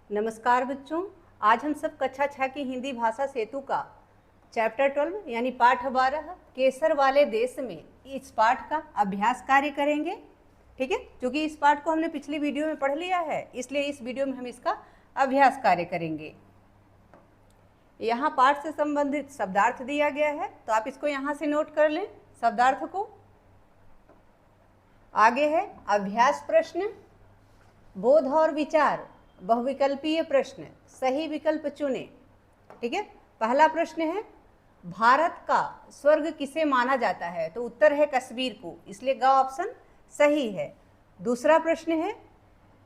नमस्कार बच्चों, आज हम सब कक्षा 6 की हिंदी भाषा सेतु का चैप्टर 12 यानी पाठ 12 केसर वाले देश में इस पाठ का अभ्यास कार्य करेंगे। ठीक है, क्योंकि इस पाठ को हमने पिछली वीडियो में पढ़ लिया है, इसलिए इस वीडियो में हम इसका अभ्यास कार्य करेंगे। यहाँ पाठ से संबंधित शब्दार्थ दिया गया है, तो आप इसको यहाँ से नोट कर लें शब्दार्थ को। आगे है अभ्यास प्रश्न, बोध और विचार, बहुविकल्पीय प्रश्न, सही विकल्प चुने। ठीक है, पहला प्रश्न है भारत का स्वर्ग किसे माना जाता है, तो उत्तर है कश्मीर को, इसलिए ग ऑप्शन सही है। दूसरा प्रश्न है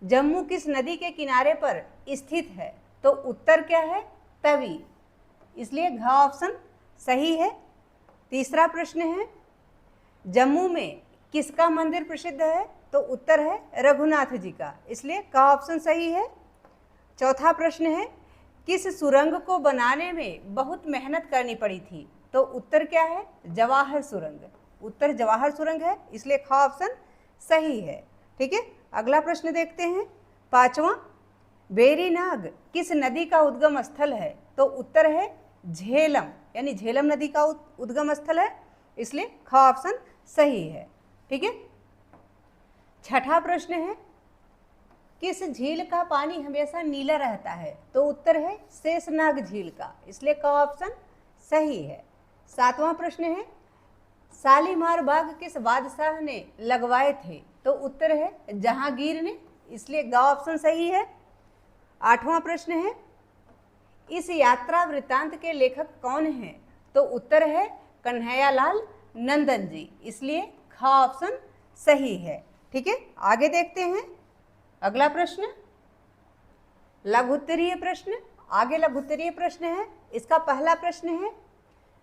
जम्मू किस नदी के किनारे पर स्थित है, तो उत्तर क्या है तवी, इसलिए घ ऑप्शन सही है। तीसरा प्रश्न है जम्मू में किसका मंदिर प्रसिद्ध है, तो उत्तर है रघुनाथ जी का, इसलिए क ऑप्शन सही है। चौथा प्रश्न है किस सुरंग को बनाने में बहुत मेहनत करनी पड़ी थी, तो उत्तर क्या है जवाहर सुरंग, उत्तर जवाहर सुरंग है, इसलिए ख ऑप्शन सही है। ठीक है, अगला प्रश्न देखते हैं पांचवा, वेरीनाग किस नदी का उद्गम स्थल है, तो उत्तर है झेलम, यानी झेलम नदी का उद्गम स्थल है, इसलिए ख ऑप्शन सही है। ठीक है, छठा प्रश्न है किस झील का पानी हमेशा नीला रहता है, तो उत्तर है शेषनाग झील का, इसलिए क ऑप्शन सही है। सातवां प्रश्न है शालीमार बाग किस बादशाह ने लगवाए थे, तो उत्तर है जहांगीर ने, इसलिए ग ऑप्शन सही है। आठवां प्रश्न है इस यात्रा वृत्तांत के लेखक कौन हैं, तो उत्तर है कन्हैयालाल नंदन जी, इसलिए ख ऑप्शन सही है। ठीक है, आगे देखते हैं अगला प्रश्न लघुत्तरीय प्रश्न। आगे लघुत्तरीय प्रश्न है, इसका पहला प्रश्न है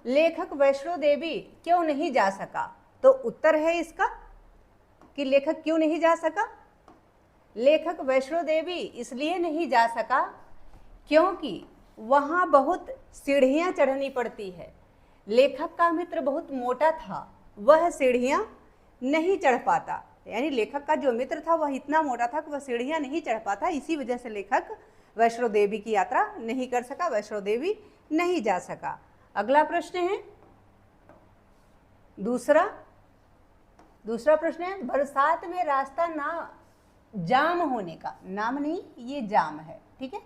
लेखक वैष्णो देवी क्यों नहीं जा सका, तो उत्तर है इसका कि लेखक क्यों नहीं जा सका। लेखक वैष्णो देवी इसलिए नहीं जा सका क्योंकि वहाँ बहुत सीढ़ियाँ चढ़नी पड़ती है, लेखक का मित्र बहुत मोटा था, वह सीढ़ियाँ नहीं चढ़ पाता, यानी लेखक का जो मित्र था वह इतना मोटा था कि वह सीढ़ियाँ नहीं चढ़ पाता, इसी वजह से लेखक वैष्णो देवी की यात्रा नहीं कर सका, वैष्णो देवी नहीं जा सका। अगला प्रश्न है दूसरा प्रश्न है बरसात में रास्ता ना जाम होने का, नाम नहीं ये जाम है, ठीक है,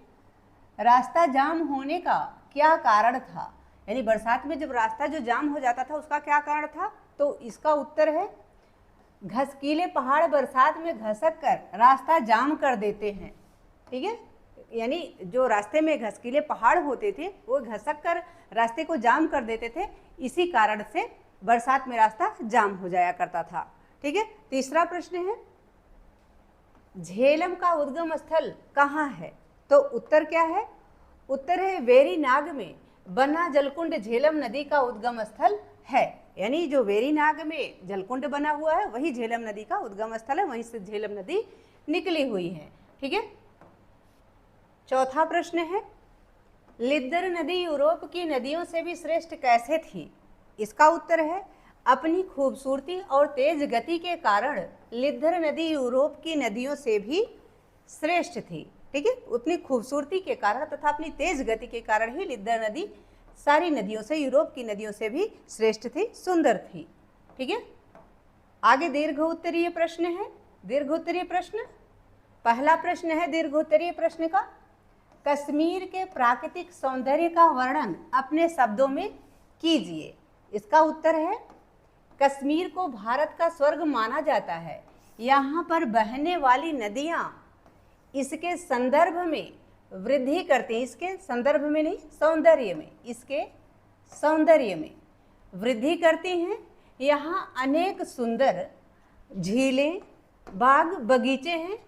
रास्ता जाम होने का क्या कारण था, यानी बरसात में जब रास्ता जो जाम हो जाता था उसका क्या कारण था, तो इसका उत्तर है घसकीले पहाड़ बरसात में घसक कर रास्ता जाम कर देते हैं। ठीक है, यानी जो रास्ते में घसकीले पहाड़ होते थे वो घसक कर रास्ते को जाम कर देते थे, इसी कारण से बरसात में रास्ता जाम हो जाया करता था। ठीक है, तीसरा प्रश्न है झेलम का उद्गम स्थल कहाँ है, तो उत्तर क्या है, उत्तर है वेरीनाग में बना जलकुंड झेलम नदी का उद्गम स्थल है, यानी जो वेरीनाग में जलकुंड बना हुआ है वही झेलम नदी का उद्गम स्थल है, वहीं से झेलम नदी निकली हुई है। ठीक है, चौथा प्रश्न है लिद्दर नदी यूरोप की नदियों से भी श्रेष्ठ कैसे थी, इसका उत्तर है अपनी खूबसूरती और तेज गति के कारण लिद्दर नदी यूरोप की नदियों से भी श्रेष्ठ थी। ठीक है, अपनी खूबसूरती के कारण तथा अपनी तेज गति के कारण ही लिद्दर नदी सारी नदियों से, यूरोप की नदियों से भी श्रेष्ठ थी, सुंदर थी। ठीक है, आगे दीर्घ उत्तरीय प्रश्न है। दीर्घ उत्तरीय प्रश्न, पहला प्रश्न है दीर्घ उत्तरीय प्रश्न का कश्मीर के प्राकृतिक सौंदर्य का वर्णन अपने शब्दों में कीजिए, इसका उत्तर है कश्मीर को भारत का स्वर्ग माना जाता है, यहाँ पर बहने वाली नदियाँ इसके संदर्भ में वृद्धि करते हैं, इसके संदर्भ में नहीं सौंदर्य में, इसके सौंदर्य में वृद्धि करती हैं। यहाँ अनेक सुंदर झीलें, बाग, बगीचे हैं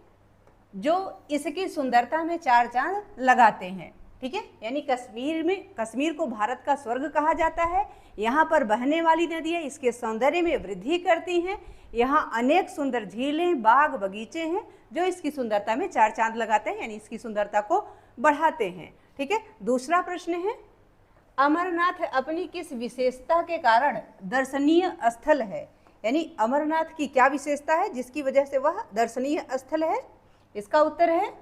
जो इसकी सुंदरता में चार चांद लगाते हैं। ठीक है, यानी कश्मीर को भारत का स्वर्ग कहा जाता है, यहाँ पर बहने वाली नदियाँ इसके सौंदर्य में वृद्धि करती हैं, यहाँ अनेक सुंदर झीलें, बाग, बगीचे हैं जो इसकी सुंदरता में चार चांद लगाते हैं, यानी इसकी सुंदरता को बढ़ाते हैं। ठीक है, दूसरा प्रश्न है अमरनाथ अपनी किस विशेषता के कारण दर्शनीय स्थल है, यानी अमरनाथ की क्या विशेषता है जिसकी वजह से वह दर्शनीय स्थल है, इसका उत्तर है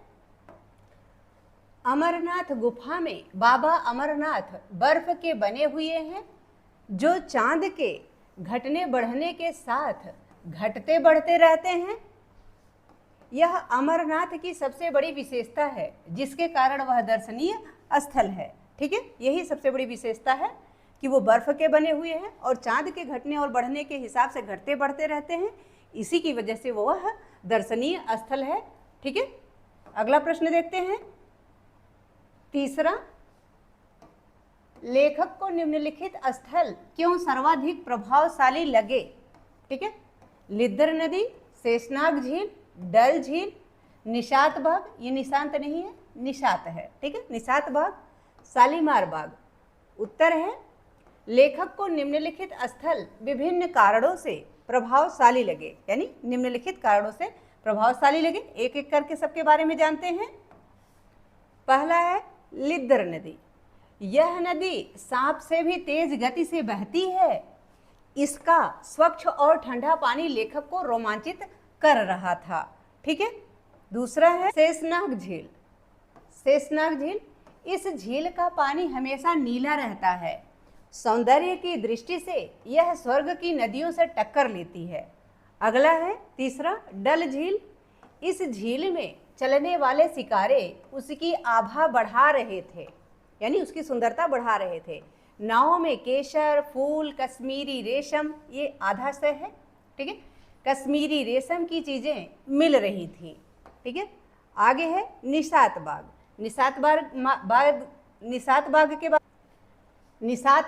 अमरनाथ गुफा में बाबा अमरनाथ बर्फ के बने हुए हैं जो चांद के घटने बढ़ने के साथ घटते बढ़ते रहते हैं। यह अमरनाथ की सबसे बड़ी विशेषता है जिसके कारण वह दर्शनीय स्थल है। ठीक है, यही सबसे बड़ी विशेषता है कि वो बर्फ के बने हुए हैं और चांद के घटने और बढ़ने के हिसाब से घटते बढ़ते रहते हैं, इसी की वजह से वह दर्शनीय स्थल है। ठीक है, अगला प्रश्न देखते हैं। तीसरा, लेखक को निम्नलिखित स्थल क्यों सर्वाधिक प्रभावशाली लगे? ठीक है, लिद्दर नदी, शेषनाग झील, डल झील, निशात बाग, ये निशांत नहीं है, निशात है। ठीक है, निशात बाग, शालीमार बाग। उत्तर है, लेखक को निम्नलिखित स्थल विभिन्न कारणों से प्रभावशाली लगे, यानी निम्नलिखित कारणों से प्रभावशाली लगे। एक एक करके सबके बारे में जानते हैं। पहला है लिद्दर नदी। यह नदी सांप से भी तेज गति से बहती है। इसका स्वच्छ और ठंडा पानी लेखक को रोमांचित कर रहा था। ठीक है, दूसरा है शेषनाग झील। शेषनाग झील, इस झील का पानी हमेशा नीला रहता है। सौंदर्य की दृष्टि से यह स्वर्ग की नदियों से टक्कर लेती है। अगला है तीसरा, डल झील। इस झील में चलने वाले सिकारे उसकी आभा बढ़ा रहे थे, यानी उसकी सुंदरता बढ़ा रहे थे। नाव में केसर, फूल, कश्मीरी रेशम, ये आधा से है। ठीक है, कश्मीरी रेशम की चीजें मिल रही थी। ठीक है, आगे है निशात बाग। निशात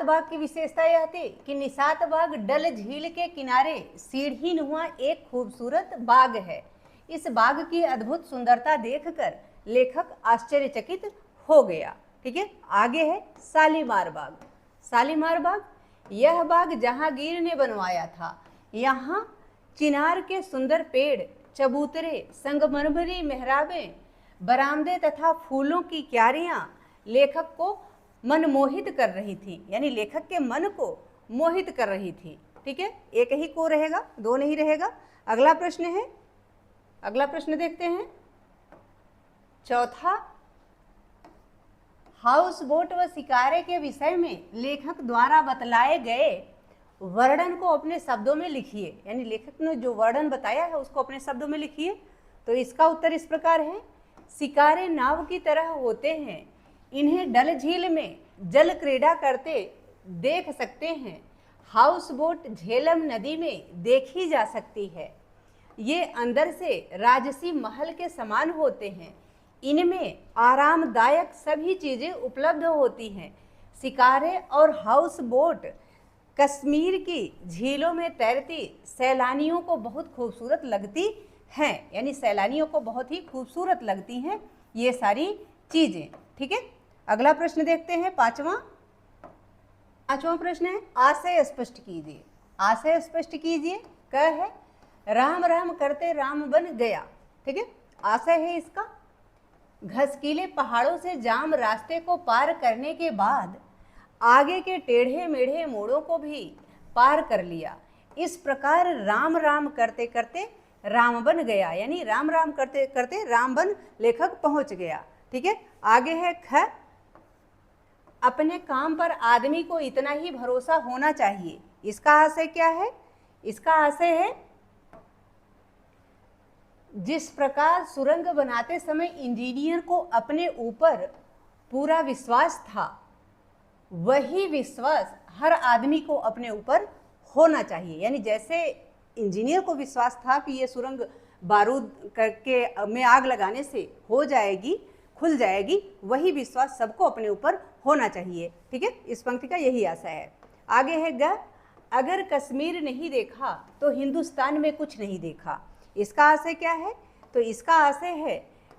बाग की विशेषता यह थी कि निशात बाग डल झील के किनारे सीढ़ीनुमा एक खूबसूरत बाग है। इस बाग की अद्भुत सुंदरता देखकर लेखक आश्चर्यचकित हो गया। ठीक है, आगे है शालीमार बाग। शालीमार बाग, यह बाग जहांगीर ने बनवाया था। यहाँ चिनार के सुंदर पेड़, चबूतरे, संगमरमरी मेहराबें, बरामदे तथा फूलों की क्यारियां लेखक को मनमोहित कर रही थी, यानी लेखक के मन को मोहित कर रही थी। ठीक है, एक ही को रहेगा, दो नहीं रहेगा। अगला प्रश्न है, अगला प्रश्न देखते हैं। चौथा, हाउस बोट व शिकारे के विषय में लेखक द्वारा बतलाए गए वर्णन को अपने शब्दों में लिखिए, यानी लेखक ने जो वर्णन बताया है उसको अपने शब्दों में लिखिए। तो इसका उत्तर इस प्रकार है, शिकारे नाव की तरह होते हैं। इन्हें डल झील में जल क्रीड़ा करते देख सकते हैं। हाउस बोट झेलम नदी में देखी जा सकती है। ये अंदर से राजसी महल के समान होते हैं। इनमें आरामदायक सभी चीजें उपलब्ध होती हैं। शिकारे और हाउस बोट कश्मीर की झीलों में तैरती सैलानियों को बहुत खूबसूरत लगती हैं, यानी सैलानियों को बहुत ही खूबसूरत लगती हैं ये सारी चीजें। ठीक है, अगला प्रश्न देखते हैं। पांचवा प्रश्न है, आशय स्पष्ट कीजिए। आशय स्पष्ट कीजिए। क है, राम राम करते राम बन गया। ठीक है, आशय है इसका, घसकीले पहाड़ों से जाम रास्ते को पार करने के बाद आगे के टेढ़े मेढ़े मोड़ों को भी पार कर लिया। इस प्रकार राम राम करते करते राम बन गया, यानी राम राम करते करते राम बन लेखक पहुंच गया। ठीक है, आगे है ख, अपने काम पर आदमी को इतना ही भरोसा होना चाहिए। इसका आशय क्या है? इसका आशय है, जिस प्रकार सुरंग बनाते समय इंजीनियर को अपने ऊपर पूरा विश्वास था, वही विश्वास हर आदमी को अपने ऊपर होना चाहिए। यानी जैसे इंजीनियर को विश्वास था कि ये सुरंग बारूद करके में आग लगाने से हो जाएगी, खुल जाएगी, वही विश्वास सबको अपने ऊपर होना चाहिए। ठीक है, इस पंक्ति का यही आशय है। आगे है ग, अगर कश्मीर नहीं देखा तो हिंदुस्तान में कुछ नहीं देखा। इसका आशय क्या है? तो इसका आशय है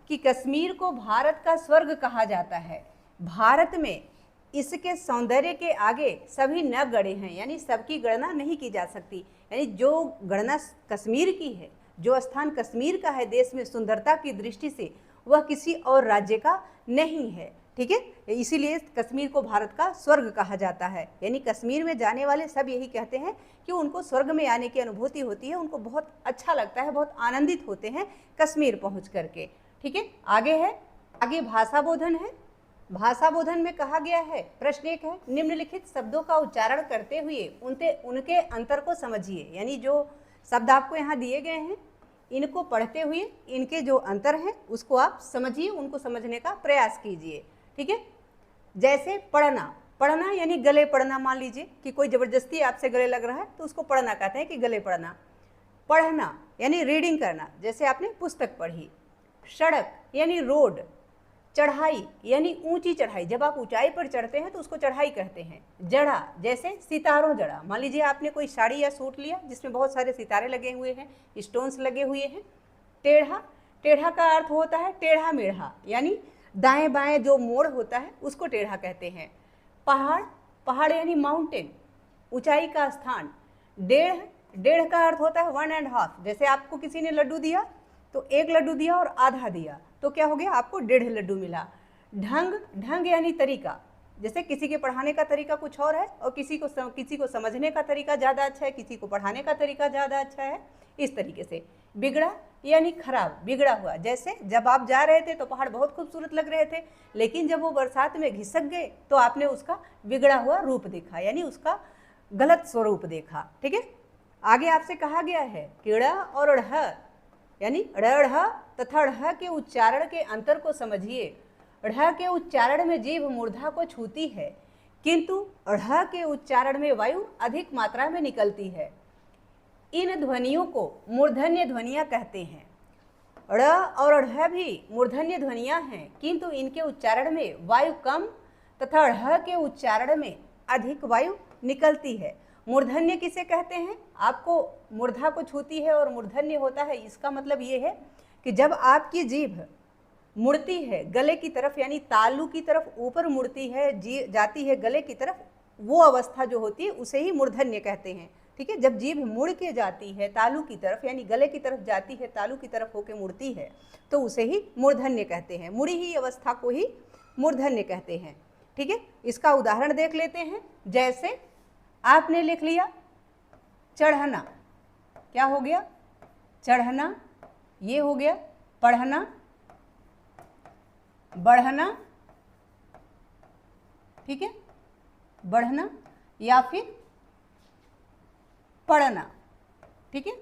कि कश्मीर को भारत का स्वर्ग कहा जाता है। भारत में इसके सौंदर्य के आगे सभी न गढ़े हैं, यानी सबकी गणना नहीं की जा सकती। यानी जो गणना कश्मीर की है, जो स्थान कश्मीर का है देश में सुंदरता की दृष्टि से, वह किसी और राज्य का नहीं है। ठीक है, इसीलिए कश्मीर को भारत का स्वर्ग कहा जाता है। यानी कश्मीर में जाने वाले सब यही कहते हैं कि उनको स्वर्ग में आने की अनुभूति होती है, उनको बहुत अच्छा लगता है, बहुत आनंदित होते हैं कश्मीर पहुंच करके। ठीक है, आगे है आगे भाषा बोधन है। भाषा बोधन में कहा गया है, प्रश्न एक है, निम्नलिखित शब्दों का उच्चारण करते हुए उनके अंतर को समझिए। यानी जो शब्द आपको यहाँ दिए गए हैं, इनको पढ़ते हुए इनके जो अंतर हैं उसको आप समझिए, उनको समझने का प्रयास कीजिए। ठीक है, जैसे पढ़ना, पढ़ना यानी गले पढ़ना। मान लीजिए कि कोई ज़बरदस्ती आपसे गले लग रहा है तो उसको पढ़ना कहते हैं कि गले पढ़ना। पढ़ना यानी रीडिंग करना, जैसे आपने पुस्तक पढ़ी। सड़क यानी रोड। चढ़ाई यानी ऊंची चढ़ाई, जब आप ऊंचाई पर चढ़ते हैं तो उसको चढ़ाई कहते हैं। जड़ा जैसे सितारों जड़ा, मान लीजिए आपने कोई साड़ी या सूट लिया जिसमें बहुत सारे सितारे लगे हुए हैं, स्टोन्स लगे हुए हैं। टेढ़ा, टेढ़ा का अर्थ होता है टेढ़ा मेढ़ा, यानी दाएं बाएं जो मोड़ होता है उसको टेढ़ा कहते हैं। पहाड़, पहाड़ यानी माउंटेन, ऊंचाई का स्थान। डेढ़, डेढ़ का अर्थ होता है 1.5, जैसे आपको किसी ने लड्डू दिया तो एक लड्डू दिया और आधा दिया तो क्या हो गया, आपको 1.5 लड्डू मिला। ढंग, ढंग यानी तरीका, जैसे किसी के पढ़ाने का तरीका कुछ और है और किसी को समझने का तरीका ज़्यादा अच्छा है, किसी को पढ़ाने का तरीका ज़्यादा अच्छा है, इस तरीके से। बिगड़ा यानी खराब, बिगड़ा हुआ, जैसे जब आप जा रहे थे तो पहाड़ बहुत खूबसूरत लग रहे थे, लेकिन जब वो बरसात में घिसक गए तो आपने उसका बिगड़ा हुआ रूप देखा, यानी उसका गलत स्वरूप देखा। ठीक है, आगे आपसे कहा गया है कीड़ा और ढ़, यानी ढ़ तथा ढ़ के उच्चारण के अंतर को समझिए। ढ़ के उच्चारण में जीभ मूर्धा को छूती है, किंतु ढ़ के उच्चारण में वायु अधिक मात्रा में निकलती है। इन ध्वनियों को मूर्धन्य ध्वनियाँ कहते हैं। ड़ और ढ़ भी मूर्धन्य ध्वनियाँ हैं, किंतु इनके उच्चारण में वायु कम तथा ढ़ के उच्चारण में अधिक वायु निकलती है। मूर्धन्य किसे कहते हैं, आपको मूर्धा को छूती है और मूर्धन्य होता है, इसका मतलब ये है कि जब आपकी जीभ मुड़ती है गले की तरफ, यानी तालू की तरफ ऊपर मुड़ती है, जाती है गले की तरफ, वो अवस्था जो होती है उसे ही मूर्धन्य कहते हैं। ठीक है, जब जीभ मुड़ के जाती है तालू की तरफ, यानी गले की तरफ जाती है, तालू की तरफ होके मुड़ती है, तो उसे ही मूर्धन्य कहते हैं। मुड़ी ही अवस्था को ही मूर्धन्य कहते हैं। ठीक है, इसका उदाहरण देख लेते हैं। जैसे आपने लिख लिया चढ़ना, क्या हो गया, चढ़ना, ये हो गया पढ़ना, बढ़ना, ठीक है, बढ़ना या फिर पढ़ना। ठीक है,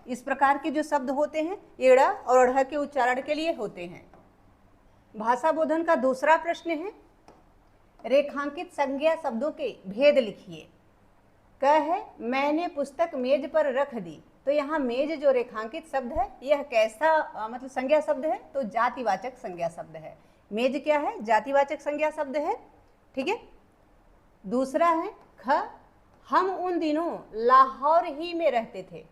इस प्रकार के जो शब्द होते हैं एड़ा और अढ़ के उच्चारण के लिए होते हैं। भाषा बोधन का दूसरा प्रश्न है, रेखांकित संज्ञा शब्दों के भेद लिखिए। क है मैंने पुस्तक मेज पर रख दी, तो यहाँ मेज जो रेखांकित शब्द है यह कैसा मतलब संज्ञा शब्द है, तो जातिवाचक संज्ञा शब्द है। मेज क्या है, जातिवाचक संज्ञा शब्द है। ठीक है, दूसरा है ख, हम उन दिनों लाहौर ही में रहते थे,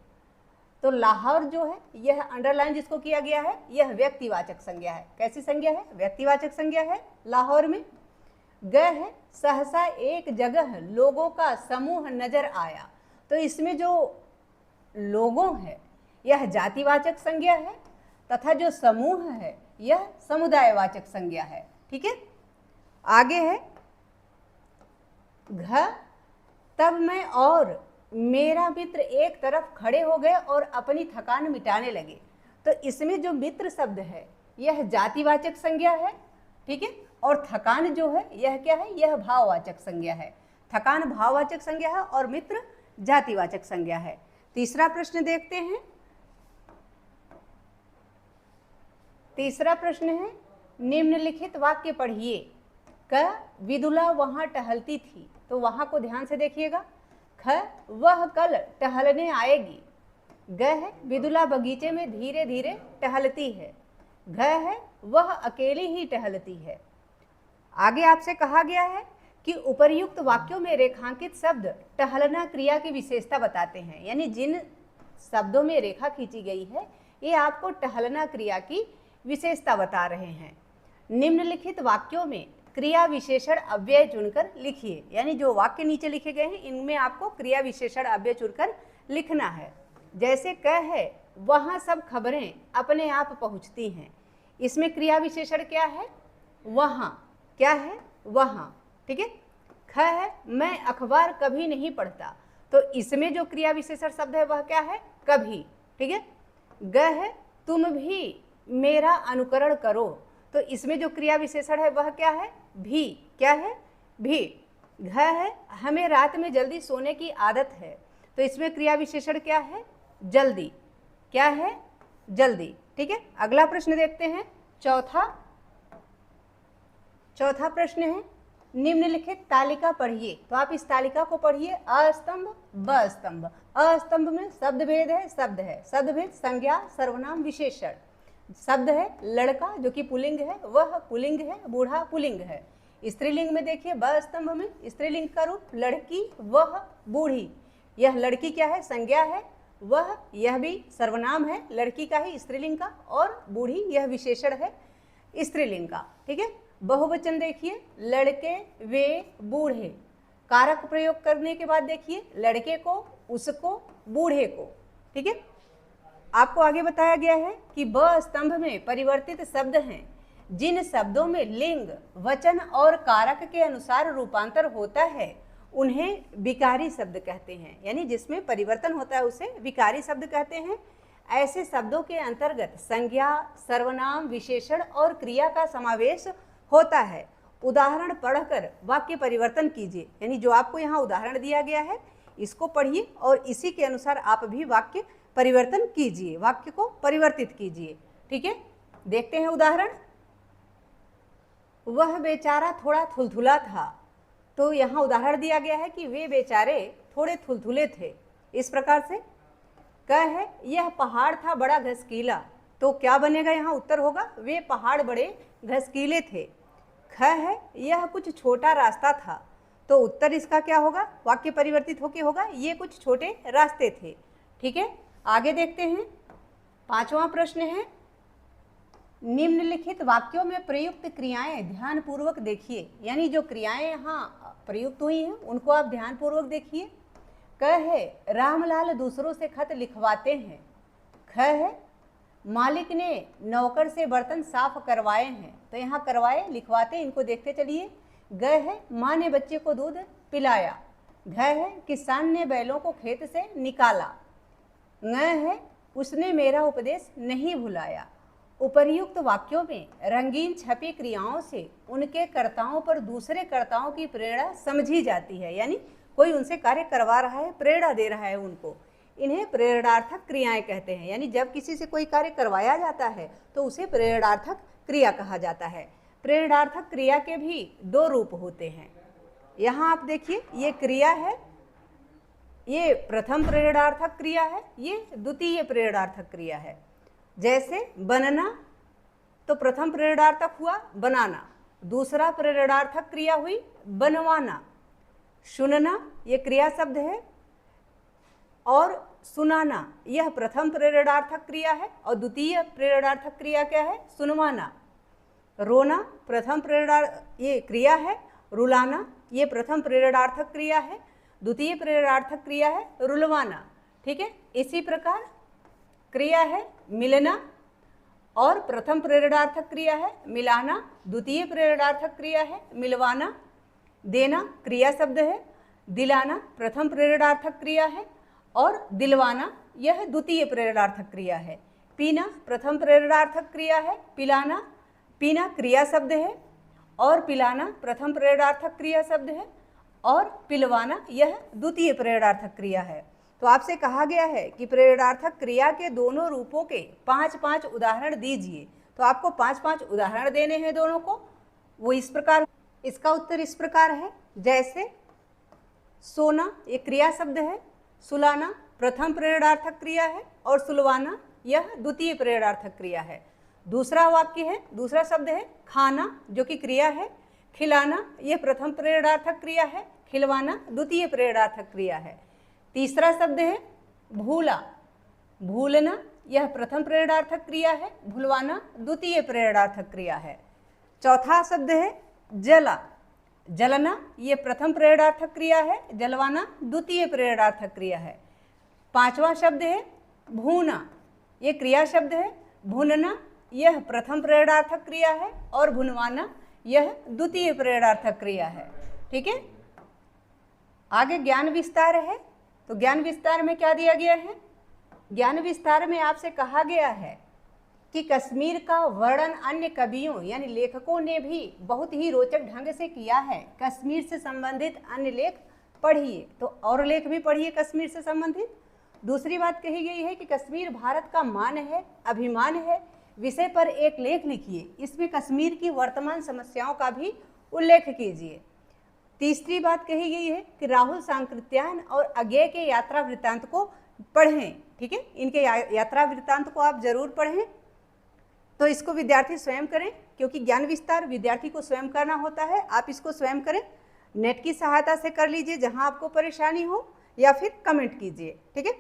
तो लाहौर जो है यह अंडरलाइन जिसको किया गया है यह व्यक्तिवाचक संज्ञा है। कैसी संज्ञा है, व्यक्तिवाचक संज्ञा है लाहौर में। ग है सहसा एक जगह लोगों का समूह नजर आया, तो इसमें जो लोगों है यह जातिवाचक संज्ञा है तथा जो समूह है यह समुदायवाचक संज्ञा है। ठीक है, आगे है घ, तब मैं और मेरा मित्र एक तरफ खड़े हो गए और अपनी थकान मिटाने लगे, तो इसमें जो मित्र शब्द है यह जातिवाचक संज्ञा है। ठीक है, और थकान जो है यह क्या है, यह भाववाचक संज्ञा है। थकान भाववाचक संज्ञा है और मित्र जातिवाचक संज्ञा है। तीसरा प्रश्न देखते हैं। तीसरा प्रश्न है, निम्नलिखित वाक्य पढ़िए। क, विदुला वहां टहलती थी, तो वहां को ध्यान से देखिएगा। ख, वह कल टहलने आएगी। ग है विदुला बगीचे में धीरे धीरे टहलती है। घ है वह अकेली ही टहलती है। आगे आपसे कहा गया है कि उपर्युक्त वाक्यों में रेखांकित शब्द टहलना क्रिया की विशेषता बताते हैं, यानी जिन शब्दों में रेखा खींची गई है ये आपको टहलना क्रिया की विशेषता बता रहे हैं। निम्नलिखित वाक्यों में क्रिया विशेषण अव्यय चुनकर लिखिए, यानी जो वाक्य नीचे लिखे गए हैं इनमें आपको क्रिया विशेषण अव्यय चुनकर लिखना है। जैसे क है वहाँ सब खबरें अपने आप पहुँचती हैं, इसमें क्रिया विशेषण क्या है, वहाँ, क्या है, वहाँ। ठीक है, ख है मैं अखबार कभी नहीं पढ़ता, तो इसमें जो क्रिया विशेषण शब्द है वह क्या है, कभी। ठीक है, ग है तुम भी मेरा अनुकरण करो, तो इसमें जो क्रिया विशेषण है वह क्या है? भी। क्या है? भी। घ है हमें रात में जल्दी सोने की आदत है, तो इसमें क्रिया विशेषण क्या है? जल्दी। क्या है? जल्दी। ठीक है, अगला प्रश्न देखते हैं। चौथा प्रश्न है, निम्नलिखित तालिका पढ़िए। तो आप इस तालिका को पढ़िए। अ स्तंभ, ब स्तंभ। अ स्तंभ में शब्द भेद है, शब्द है। शब्द भेद संज्ञा, सर्वनाम, विशेषण। शब्द है लड़का जो कि पुल्लिंग है, वह पुल्लिंग है, बूढ़ा पुल्लिंग है। स्त्रीलिंग में देखिए, ब स्तंभ में स्त्रीलिंग का रूप लड़की, वह, बूढ़ी। यह लड़की क्या है? संज्ञा है। वह, यह भी सर्वनाम है, लड़की का ही स्त्रीलिंग का। और बूढ़ी यह विशेषण है स्त्रीलिंग का। ठीक है, बहुवचन देखिए, लड़के, वे, बूढ़े। कारक प्रयोग करने के बाद देखिए, लड़के को, उसको, बूढ़े को। ठीक है, आपको आगे बताया गया है कि ब स्तंभ में परिवर्तित शब्द हैं। जिन शब्दों में लिंग, वचन और कारक के अनुसार रूपांतर होता है उन्हें विकारी शब्द कहते हैं। यानी जिसमें परिवर्तन होता है उसे विकारी शब्द कहते हैं। ऐसे शब्दों के अंतर्गत संज्ञा, सर्वनाम, विशेषण और क्रिया का समावेश होता है। उदाहरण पढ़कर वाक्य परिवर्तन कीजिए। यानी जो आपको यहाँ उदाहरण दिया गया है इसको पढ़िए और इसी के अनुसार आप भी वाक्य परिवर्तन कीजिए, वाक्य को परिवर्तित कीजिए। ठीक है, देखते हैं उदाहरण। वह बेचारा थोड़ा थुलथुला था। तो यहाँ उदाहरण दिया गया है कि वे बेचारे थोड़े थुलथुले थे। इस प्रकार से क है, यह पहाड़ था बड़ा घसकीला। तो क्या बनेगा? यहाँ उत्तर होगा वे पहाड़ बड़े घसकीले थे। ख है, यह कुछ छोटा रास्ता था। तो उत्तर इसका क्या होगा? वाक्य परिवर्तित होके होगा ये कुछ छोटे रास्ते थे। ठीक है, आगे देखते हैं। 5वां प्रश्न है, निम्नलिखित वाक्यों में प्रयुक्त क्रियाएं ध्यानपूर्वक देखिए। यानी जो क्रियाएं यहाँ प्रयुक्त हुई हैं उनको आप ध्यानपूर्वक देखिए। क है, रामलाल दूसरों से खत लिखवाते हैं। ख है, मालिक ने नौकर से बर्तन साफ करवाए हैं। तो यहाँ करवाए, लिखवाते, इनको देखते चलिए। ग है, माँ ने बच्चे को दूध पिलाया। घ है, किसान ने बैलों को खेत से निकाला। ङ है, उसने मेरा उपदेश नहीं भुलाया। उपर्युक्त वाक्यों में रंगीन छपी क्रियाओं से उनके कर्ताओं पर दूसरे कर्ताओं की प्रेरणा समझी जाती है। यानी कोई उनसे कार्य करवा रहा है, प्रेरणा दे रहा है उनको। इन्हें प्रेरणार्थक क्रियाएं कहते हैं। यानी जब किसी से कोई कार्य करवाया जाता है तो उसे प्रेरणार्थक क्रिया कहा जाता है। प्रेरणार्थक क्रिया के भी 2 रूप होते हैं। यहाँ आप देखिए, ये क्रिया है, ये प्रथम प्रेरणार्थक क्रिया है, ये द्वितीय प्रेरणार्थक क्रिया है। जैसे बनना, तो प्रथम प्रेरणार्थक हुआ बनाना। दूसरा प्रेरणार्थक क्रिया हुई बनवाना। सुनना, ये क्रिया शब्द है। और सुनाना, यह प्रथम प्रेरणार्थक क्रिया है। और द्वितीय प्रेरणार्थक क्रिया क्या है? सुनवाना। रोना प्रथम ये क्रिया है। रुलाना, ये प्रथम प्रेरणार्थक क्रिया है। द्वितीय प्रेरणार्थक क्रिया है रुलवाना। ठीक है, इसी प्रकार क्रिया है मिलना, और प्रथम प्रेरणार्थक क्रिया है मिलाना। द्वितीय प्रेरणार्थक क्रिया है मिलवाना। देना क्रिया शब्द है। दिलाना प्रथम प्रेरणार्थक क्रिया है, और दिलवाना यह द्वितीय प्रेरणार्थक क्रिया है। पीना प्रथम प्रेरणार्थक क्रिया है। पिलाना, पीना क्रिया शब्द है, और पिलाना प्रथम प्रेरणार्थक क्रिया शब्द है, और पिलवाना यह द्वितीय प्रेरणार्थक क्रिया है। तो आपसे कहा गया है कि प्रेरणार्थक क्रिया के दोनों रूपों के 5-5 उदाहरण दीजिए। तो आपको 5-5 उदाहरण देने हैं दोनों को। वो इस प्रकार, इसका उत्तर इस प्रकार है। जैसे सोना, ये क्रिया शब्द है। सुलाना प्रथम प्रेरणार्थक क्रिया है, और सुलवाना यह द्वितीय प्रेरणार्थक क्रिया है। दूसरा वाक्य है, दूसरा शब्द है खाना, जो कि क्रिया है। खिलाना यह प्रथम प्रेरणार्थक क्रिया है। खिलवाना द्वितीय प्रेरणार्थक क्रिया है। तीसरा शब्द है भूला, भूलना यह प्रथम प्रेरणार्थक क्रिया है। भूलवाना द्वितीय प्रेरणार्थक क्रिया है। चौथा शब्द है जला, जलना ये प्रथम प्रेरणार्थक क्रिया है। जलवाना द्वितीय प्रेरणार्थक क्रिया है। 5वां शब्द है भूना, ये क्रिया शब्द है। भूनना यह प्रथम प्रेरणार्थक क्रिया है, और भुनवाना यह द्वितीय प्रेरणार्थक क्रिया है। ठीक है, आगे ज्ञान विस्तार है। तो ज्ञान विस्तार में क्या दिया गया है? ज्ञान विस्तार में आपसे कहा गया है कि कश्मीर का वर्णन अन्य कवियों यानी लेखकों ने भी बहुत ही रोचक ढंग से किया है। कश्मीर से संबंधित अन्य लेख पढ़िए, तो और लेख भी पढ़िए कश्मीर से संबंधित। दूसरी बात कही गई है कि कश्मीर भारत का मान है, अभिमान है, विषय पर एक लेख लिखिए, इसमें कश्मीर की वर्तमान समस्याओं का भी उल्लेख कीजिए। तीसरी बात कही गई है कि राहुल सांकृत्यायन और अज्ञेय के यात्रा वृत्तांत को पढ़ें। ठीक है, इनके यात्रा वृत्तांत को आप जरूर पढ़ें। तो इसको विद्यार्थी स्वयं करें, क्योंकि ज्ञान विस्तार विद्यार्थी को स्वयं करना होता है। आप इसको स्वयं करें, नेट की सहायता से कर लीजिए जहां आपको परेशानी हो, या फिर कमेंट कीजिए। ठीक है,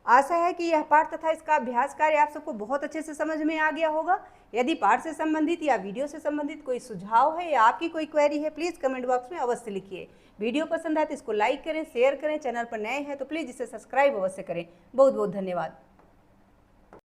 आशा है कि यह पाठ तथा इसका अभ्यास कार्य आप सबको बहुत अच्छे से समझ में आ गया होगा। यदि पाठ से संबंधित या वीडियो से संबंधित कोई सुझाव है या आपकी कोई क्वेरी है, प्लीज़ कमेंट बॉक्स में अवश्य लिखिए। वीडियो पसंद आए तो इसको लाइक करें, शेयर करें, चैनल पर नए हैं तो प्लीज़ इसे सब्सक्राइब अवश्य करें। बहुत बहुत धन्यवाद।